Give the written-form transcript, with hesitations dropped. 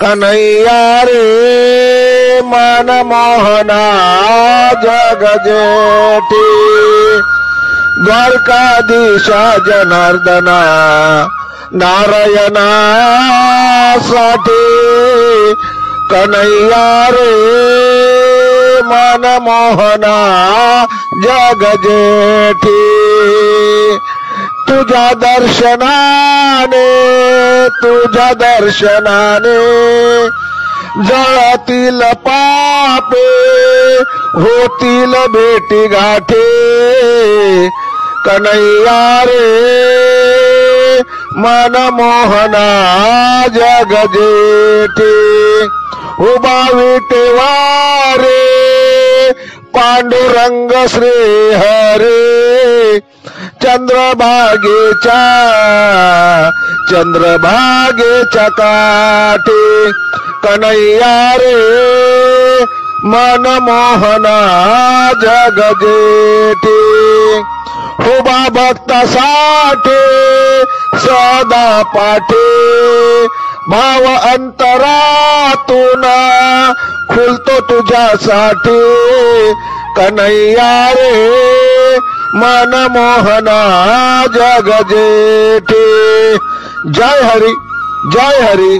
कन्हैया रे मनमोहना जग जेठी द्वारकाधीशा जनार्दना नारायणा साठी कन्हैया रे मनमोहना जग जेठी तुझ्या दर्शनाने जळतील पापे होतील भेटी गाठे कन्हैया रे मनमोहना जग जेठी उभा विटेवा रे पांडुरंग श्री हरे चंद्रभागेच्या काठी कन्हैया रे मनमोहना जग जेठी उभा भक्तासाठी सदा पाठी भाव अंतरातून खुलतो तुझ्यासाठी कन्हैया रे मनमोहना जग जेठी। जय हरी जय हरी।